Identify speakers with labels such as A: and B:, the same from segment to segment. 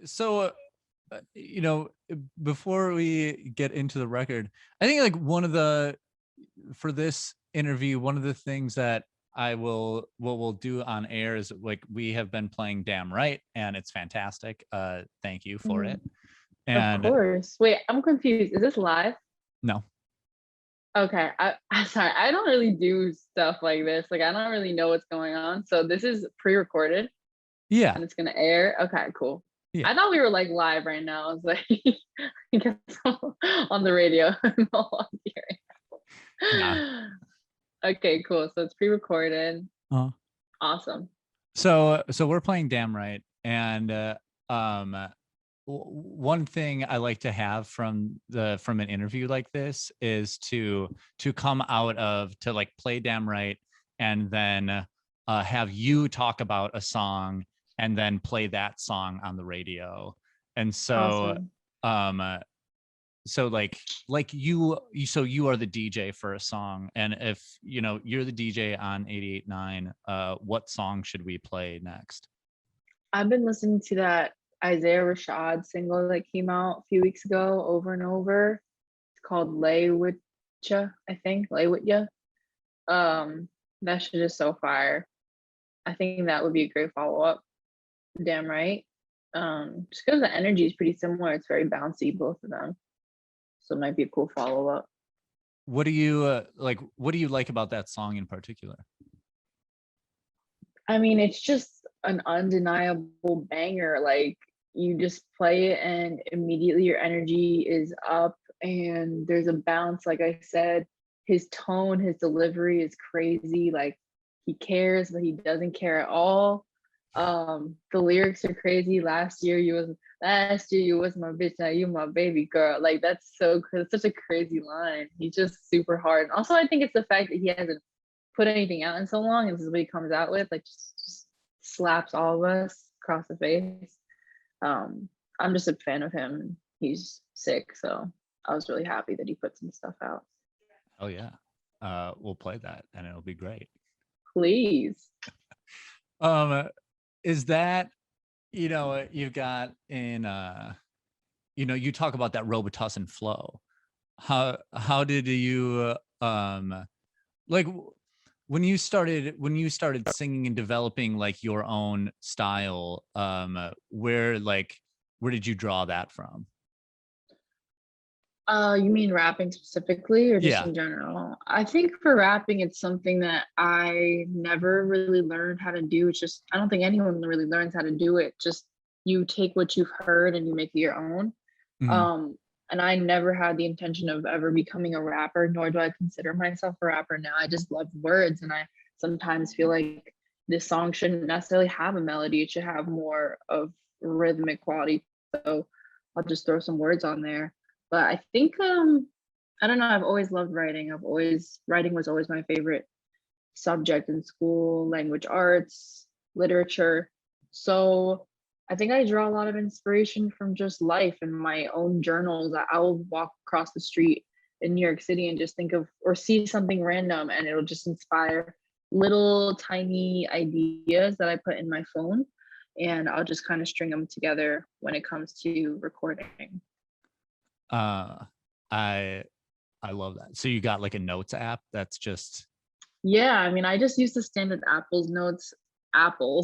A: So, before we get into the record, I think like for this interview, one of the things that we'll do on air is like we have been playing Damn Right, and it's fantastic. Thank you for
B: Mm,
A: it.
B: of
A: And
B: course. Wait, I'm confused. Is this live?
A: no,
B: Okay. I'm sorry. I don't really do stuff like this. Like I don't really know what's going on. So this is pre-recorded
A: yeah,
B: and it's gonna air. Okay, cool.
A: yeah,
B: I thought we were like live right now. I was like, I guess on the radio. No, I'm
A: nah.
B: here. Okay, cool. So it's pre-recorded.
A: Uh,
B: Awesome.
A: so we're playing Damn Right, and um, one thing I like to have from an interview like this is to come out of to like play Damn Right, and then have you talk about a song and then play that song on the radio. And so
B: Awesome.
A: um so like so you are the DJ for a song, and if you're the DJ on 88.9, what song should we play next?
B: I've been listening to that Isaiah Rashad single that came out a few weeks ago over and over. It's called Lay With Ya, I think. Lay With Ya. Um, that shit is so fire. I think that would be a great follow-up. Damn right. Just because the energy is pretty similar. It's very bouncy, both of them. So it might be a cool follow-up.
A: What do you like? What do you like about that song in particular?
B: I mean, it's just an undeniable banger. Like you just play it and immediately your energy is up and there's a bounce. Like I said, his tone, his delivery is crazy. Like he cares, but he doesn't care at all. The lyrics are crazy. Last year you was my bitch, now you my baby girl. Like that's so such a crazy line. He's just super hard. And also I think it's the fact that he hasn't put anything out in so long, and this is what he comes out with, like just slaps all of us across the face. I'm just a fan of him. He's sick, so I was really happy that he put some stuff out.
A: Oh yeah. We'll play that and it'll be great.
B: Please.
A: Um, is that, you've got you talk about that Robitussin flow. How did you like when you started singing and developing like your own style, where did you draw that from?
B: You mean rapping specifically or just
A: Yeah.
B: in general? I think for rapping, it's something that I never really learned how to do. It's just, I don't think anyone really learns how to do it. Just you take what you've heard and you make it your own.
A: Mhm.
B: Um, and I never had the intention of ever becoming a rapper, nor do I consider myself a rapper now. I just love words. And I sometimes feel like this song shouldn't necessarily have a melody, it should have more of rhythmic quality. So I'll just throw some words on there. But I think I don't know, I've always loved writing. Writing was always my favorite subject in school, language arts, literature. So I think I draw a lot of inspiration from just life and my own journals. I'll walk across the street in New York City and just think of or see something random and it'll just inspire little tiny ideas that I put in my phone, and I'll just kind of string them together when it comes to recording.
A: Uh, I I love that. So you got like a notes app that's just
B: Yeah, I mean, I just use the standard Apple's notes, Apple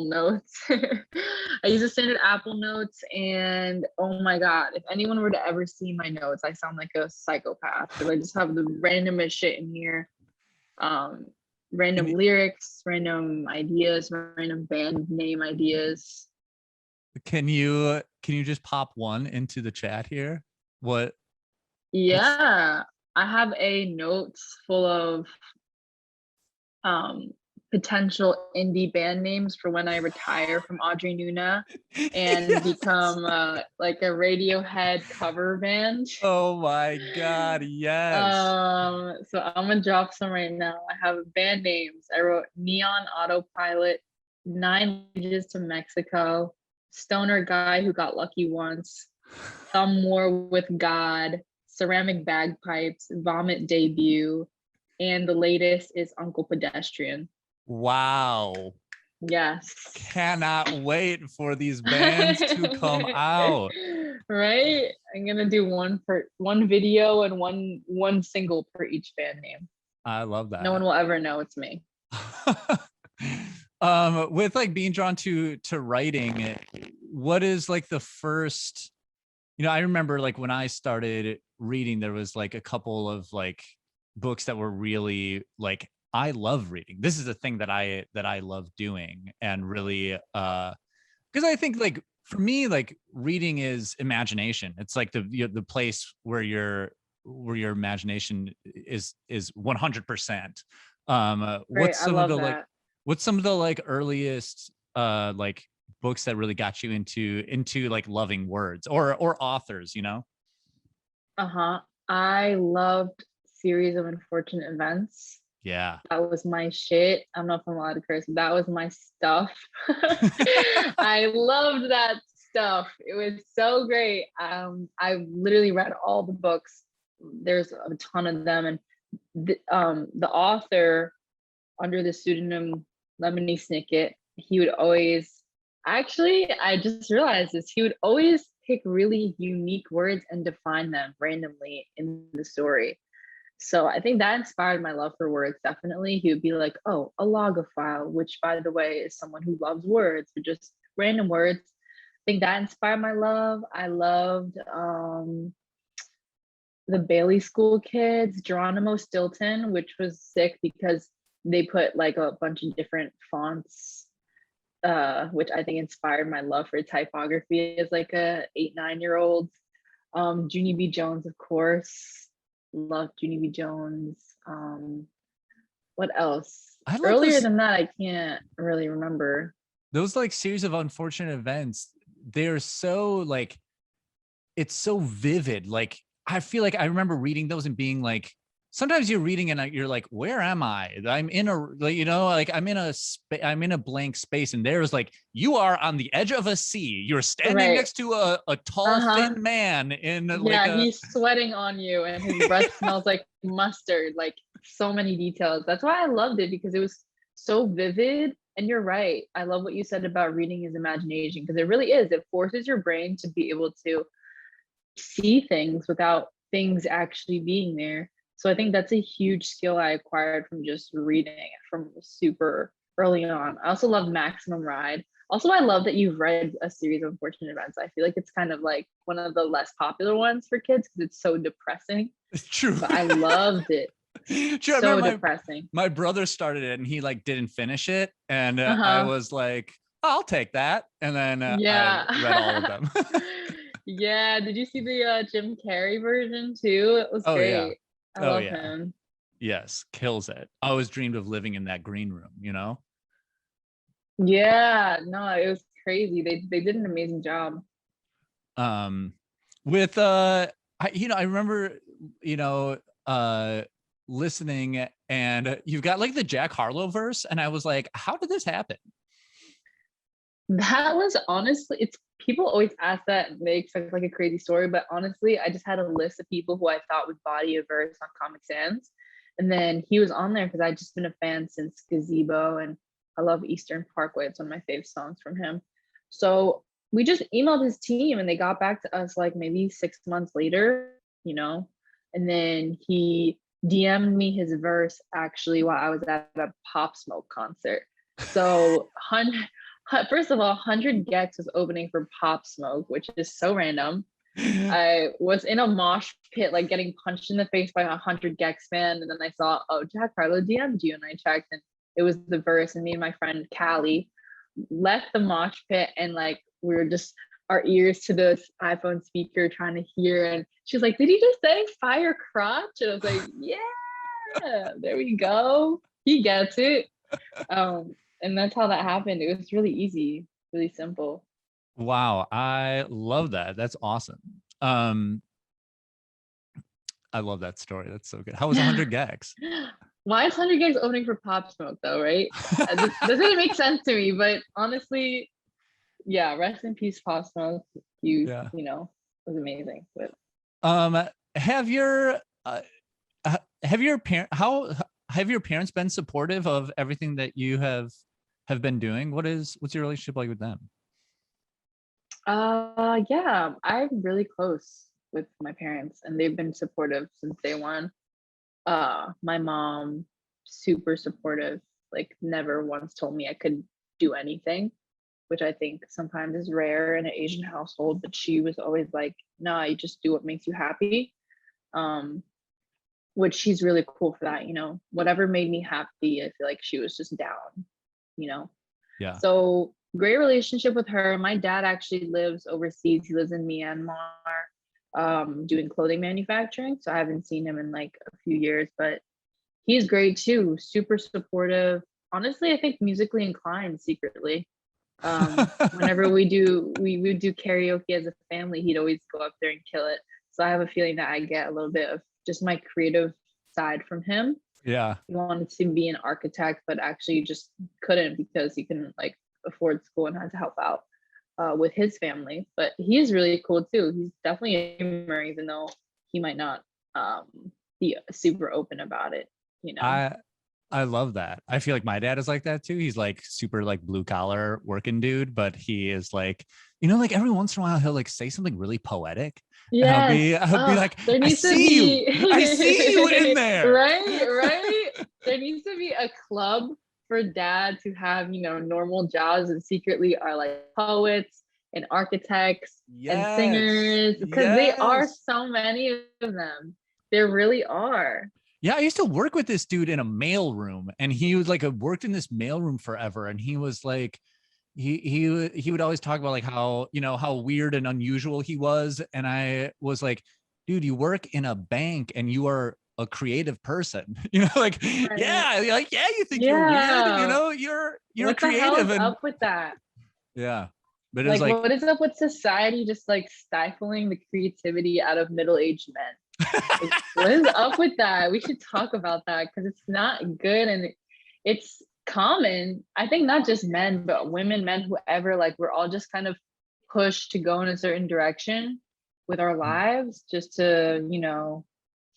B: Notes. I use the standard Apple Notes, and oh my God, if anyone were to ever see my notes, I sound like a psychopath because I just have the randomest shit in here. Um,
A: can
B: Random
A: you
B: lyrics, random ideas, random band name ideas.
A: can you just pop one into the chat here? What's
B: Yeah, I have a notes full of um potential indie band names for when I retire from Audrey Nuna and
A: Yes.
B: become like a Radiohead cover band.
A: Oh my God, yes.
B: So I'm gonna drop some right now. I have band names. I wrote Neon Autopilot, Nine Ages to Mexico, Stoner Guy Who Got Lucky Once, Some More with God, Ceramic Bagpipes, Vomit Debut, and the latest is Uncle Pedestrian.
A: Wow.
B: Yes.
A: Cannot wait for these bands to come out.
B: Right? I'm gonna do one video and one single per each band name.
A: I love
B: No one
A: that.
B: will ever know it's me.
A: With like being drawn to writing, what is like the first, I remember like when I started reading, there was like a couple of like books that were really like, I love reading. This is a thing that I love doing, and really because I think like for me, like reading is imagination. It's like the place where your imagination is 100%.
B: Right.
A: What's
B: I
A: some of
B: love
A: the like
B: that.
A: what's some of the like earliest like books that really got you into like loving words or authors,
B: Uh-huh. I loved Series of Unfortunate Events.
A: Yeah.
B: That was my shit. I don't know if I'm allowed to curse, but that was my stuff. I loved that stuff. It was so great. I literally read all the books. There's a ton of them, and the author, under the pseudonym Lemony Snicket, he would always, actually, I just realized this, he would always pick really unique words and define them randomly in the story. So I think that inspired my love for words. Definitely. He would be like, oh, a logophile, which by the way is someone who loves words, or just random words. I think that inspired my love. I loved the Bailey School kids, Geronimo Stilton, which was sick because they put like a bunch of different fonts, which I think inspired my love for typography as like a 8, 9 year old. Junie B. Jones, of course. Loved Junie B. Jones. What else?
A: I love
B: Earlier
A: this
B: than that, I can't really remember.
A: those like series of unfortunate events. They're so like, it's so vivid. Like I feel like I remember reading those and being like, sometimes you're reading and you're like, where am I? I'm in a like, like I'm in a blank space, and there's like, you are on the edge of a sea. You're standing
B: Right.
A: next to a tall,
B: Uh-huh.
A: thin man in like
B: Yeah,
A: a
B: he's sweating on you and his breath smells like mustard, like so many details. That's why I loved it, because it was so vivid. And you're right. I love what you said about reading his imagination, because it really is. It forces your brain to be able to see things without things actually being there. So I think that's a huge skill I acquired from just reading from super early on. I also love Maximum Ride. Also, I love that you've read a series of unfortunate events. I feel like it's kind of like one of the less popular ones for kids because it's so depressing.
A: true.
B: But I loved it.
A: True. I
B: So
A: remember
B: depressing.
A: my brother started it and he like didn't finish it, and I
B: Uh-huh.
A: was like, I'll take that, and then I read all of
B: Yeah.
A: them.
B: Yeah. Did you see the Jim Carrey version too? It was
A: Oh yeah.
B: great. I
A: Oh
B: love
A: yeah.
B: him.
A: Yes, kills it. I always dreamed of living in that green room,
B: Yeah, no, it was crazy. They did an amazing job.
A: um with I remember, you know uh listening, and you've got like the Jack Harlow verse, and I was like, how did this happen?
B: That was honestly, it's people always ask that and they expect like a crazy story, but honestly, I just had a list of people who I thought would body a verse on Comic Sans. And then he was on there because I'd just been a fan since Gazebo, and I love Eastern Parkway. It's one of my favorite songs from him. So we just emailed his team and they got back to us like maybe 6 months later, you know, and then he DM'd me his verse actually while I was at a Pop Smoke concert. So first of all, 100 gecs was opening for Pop Smoke, which is so random. I was in a mosh pit, like getting punched in the face by 100 gecs fan, and then I saw, oh, Jack Harlow DM'd you, and I checked, and it was the verse. And me and my friend Callie left the mosh pit, and like we were just our ears to the iPhone speaker trying to hear, and she's like, "Did he just say fire crotch?" And I was like, "Yeah, there we go. He gets it." And that's how that happened. It was really easy, really simple.
A: Wow, I love that. That's awesome. I love that story. That's so good. How was 100 gags?
B: Why is 100 gigs opening for Pop Smoke though, right? This doesn't make sense to me, but honestly, yeah, rest in peace, Pop Smoke.
A: Yeah.
B: You know, was amazing. But
A: Um, have your have your parents been supportive of everything that you have have been doing. What's your relationship like with them?
B: Yeah, I'm really close with my parents and they've been supportive since day one. My mom, super supportive, like never once told me I could do anything, which I think sometimes is rare in an Asian household, but she was always like, "No, you just do what makes you happy." Um, which she's really cool for that, you know. Whatever made me happy, I feel like she was just down, you know.
A: Yeah.
B: So great relationship with her. My dad actually lives overseas. He lives in Myanmar, doing clothing manufacturing. So I haven't seen him in like a few years, but he's great too. Super supportive. Honestly, I think musically inclined secretly. Whenever we do karaoke as a family, he'd always go up there and kill it. So I have a feeling that I get a little bit of just my creative side from him.
A: Yeah.
B: He wanted to be an architect, but actually just couldn't because he couldn't like afford school and had to help out with his family. But he's really cool too. He's definitely a gamer, even though he might not be super open about it, you know.
A: I I love that. I feel like my dad is like that too. He's like super like blue collar working dude, but he is like, like every once in a while he'll like say something really poetic. And
B: Yes.
A: I'll be like,
B: There
A: I
B: needs to
A: see you.
B: be
A: I see you in there.
B: right, right. There needs to be a club for dad to have, you know, normal jobs and secretly are like poets and architects and
A: Yes.
B: singers because they are
A: Yes.
B: so many of them. There really are.
A: Yeah, I used to work with this dude in a mail room, and he was like, worked in this mail room forever, and he was like, he would always talk about like how how weird and unusual he was, and I was like, dude, you work in a bank and you are a creative person, like,
B: Right.
A: yeah, you think you're weird,
B: Yeah.
A: you're
B: What the hell
A: creative,
B: is
A: and
B: up with that?
A: yeah, but it was
B: Like,
A: like,
B: what is up with society just like stifling the creativity out of middle-aged men? Like, what is up with that? We should talk about that because it's not good and it's common. I think not just men, but women, men, whoever, like we're all just kind of pushed to go in a certain direction with our lives just to, you know,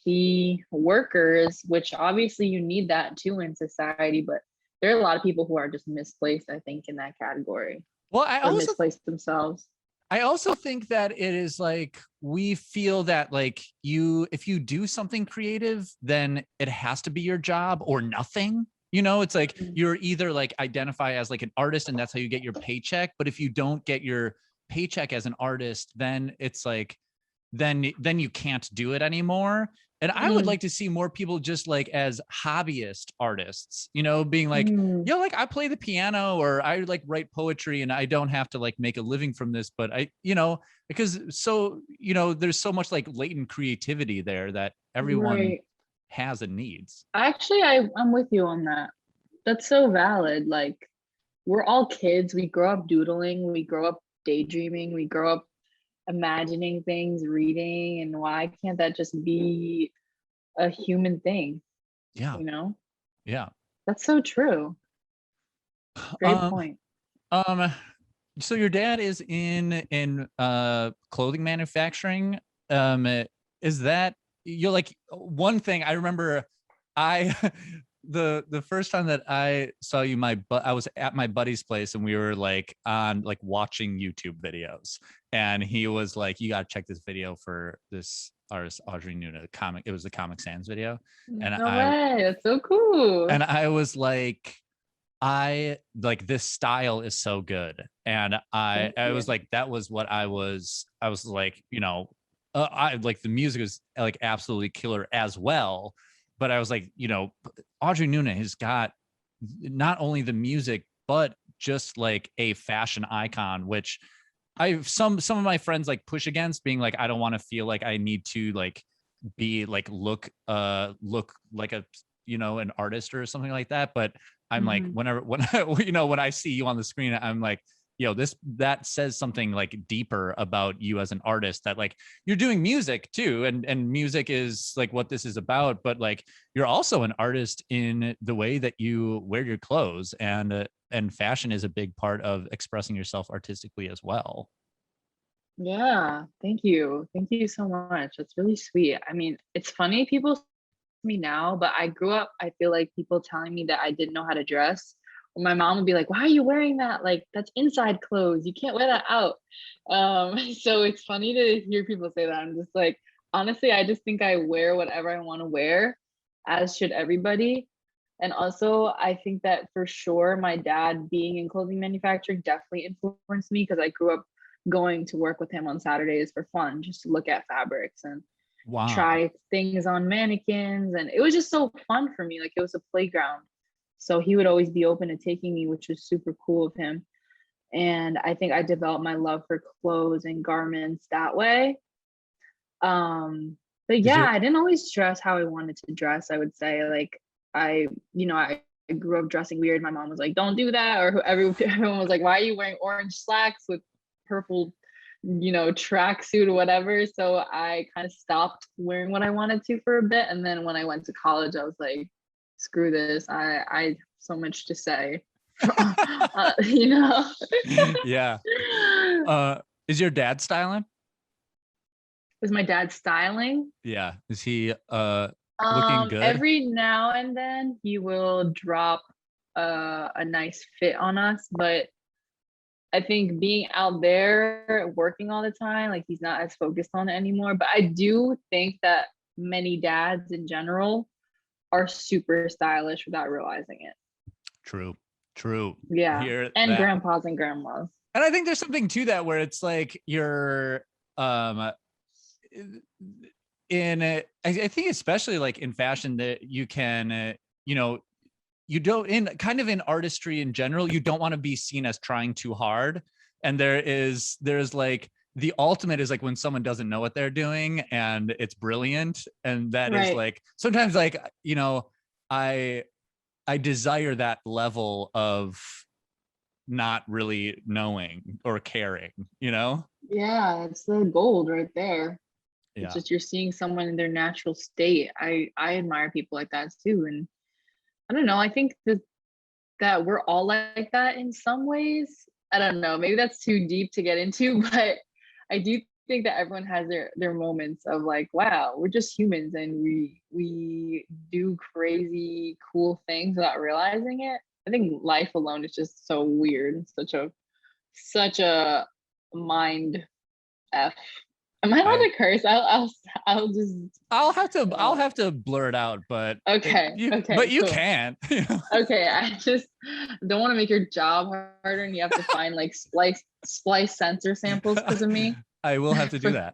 B: be workers, which obviously you need that too in society, but there are a lot of people who are just misplaced, I think, in that category
A: well,
B: or misplaced themselves.
A: I also think that it is like we feel that like if you do something creative, then it has to be your job or nothing. It's like
B: Mhm.
A: you're either like identify as like an artist and that's how you get your paycheck. But if you don't get your paycheck as an artist, then it's like then you can't do it anymore. And I would
B: Mhm.
A: like to see more people just like as hobbyist artists, being like,
B: Mhm.
A: like I play the piano or I like write poetry and I don't have to like make a living from this, but because there's so much like latent creativity there that everyone
B: Right.
A: has and needs.
B: Actually, I'm with you on that. That's so valid. Like, we're all kids. We grow up doodling, we grow up daydreaming, we grow up imagining things, reading, and why can't that just be a human thing,
A: Yeah.
B: you know?
A: Yeah.
B: That's so true. Great
A: Um,
B: point.
A: um, so your dad is in clothing manufacturing. Is that you're like one thing I remember I the first time that I saw you, I was at my buddy's place and we were like on like watching YouTube videos, and he was like, you gotta check this video for this artist Audrey Nuna comic. It was the Comic Sans video. And
B: No
A: I
B: way. That's so cool.
A: and I was like, I like this style is so good. And
B: Thank
A: I was
B: you.
A: like, that was what I was like, I like the music is like absolutely killer as well. But I was like, Audrey Nuna has got not only the music, but just like a fashion icon, which some of my friends like push against, being like, I don't want to feel like I need to like be like look like a an artist or something like that. But I'm like,
B: Mhm.
A: when when I see you on the screen, I'm like, that says something like deeper about you as an artist, that like you're doing music too, and music is like what this is about, but like you're also an artist in the way that you wear your clothes, and fashion is a big part of expressing yourself artistically as well.
B: Yeah, thank you. Thank you so much. That's really sweet. I mean, it's funny people me now, but I grew up, I feel like people telling me that I didn't know how to dress my mom would be like, why are you wearing that? Like, that's inside clothes. You can't wear that out. So it's funny to hear people say that. I'm just like, honestly, I just think I wear whatever I want to wear, as should everybody. And also, I think that for sure, my dad being in clothing manufacturing definitely influenced me, because I grew up going to work with him on Saturdays for fun, just to look at fabrics and
A: Wow.
B: try things on mannequins. And it was just so fun for me. Like, it was a playground. So he would always be open to taking me, which was super cool of him. And I think I developed my love for clothes and garments that way. But
A: Is
B: yeah,
A: your
B: I didn't always dress how I wanted to dress. I would say, like, I, I grew up dressing weird. My mom was like, "Don't do that," or everyone was like, "Why are you wearing orange slacks with purple, tracksuit or whatever?" So I kind of stopped wearing what I wanted to for a bit, and then when I went to college, I was like, "Screw this! I have so much to say," you know.
A: yeah. Is your dad styling?
B: Was my dad styling?
A: Yeah. Is he looking good?
B: Every now and then he will drop a nice fit on us, but I think being out there working all the time, like, he's not as focused on it anymore. But I do think that many dads in general are super stylish without realizing it.
A: True. True.
B: Yeah.
A: Hear
B: And
A: that.
B: grandpas and grandmas.
A: And I think there's something to that where it's like you're um I think especially like in fashion that you can you don't in kind of in artistry in general, you don't want to be seen as trying too hard. And there's like the ultimate is like when someone doesn't know what they're doing and it's brilliant. And that is
B: Right.
A: like sometimes like, I desire that level of not really knowing or caring,
B: Yeah, it's the gold right there. It's
A: Yeah.
B: just you're seeing someone in their natural state. I admire people like that too. And I don't know, I think that we're all like that in some ways. I don't know, maybe that's too deep to get into, but I do think that everyone has their moments of like, wow, we're just humans and we do crazy cool things without realizing it. I think life alone is just so weird. Such a mind f. Am I allowed
A: I
B: to curse? I'll just
A: I'll have to blur it out, but
B: okay,
A: but
B: okay,
A: you
B: cool.
A: can.
B: Okay, I just don't want to make your job harder and you have to find like splice sensor samples because of me.
A: I will have to do that.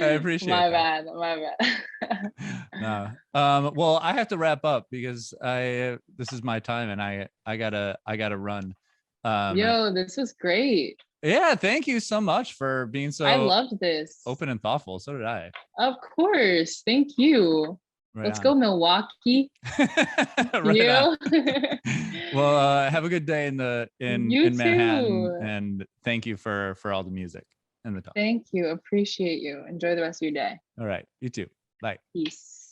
A: I appreciate
B: My
A: that.
B: bad, my bad.
A: No. Well, I have to wrap up because this is my time and I gotta run. Um,
B: Yo, this was great.
A: yeah, thank you so much for being
B: I
A: so
B: loved this.
A: open and thoughtful. So did I.
B: Of course. Thank you.
A: Right
B: Let's
A: on.
B: go, Milwaukee.
A: Right on.
B: You.
A: Well, have a good day
B: You
A: in Manhattan,
B: too.
A: and thank you for all the music and the talk.
B: Thank you. Appreciate you. Enjoy the rest of your day.
A: All right, you too. Bye.
B: Peace.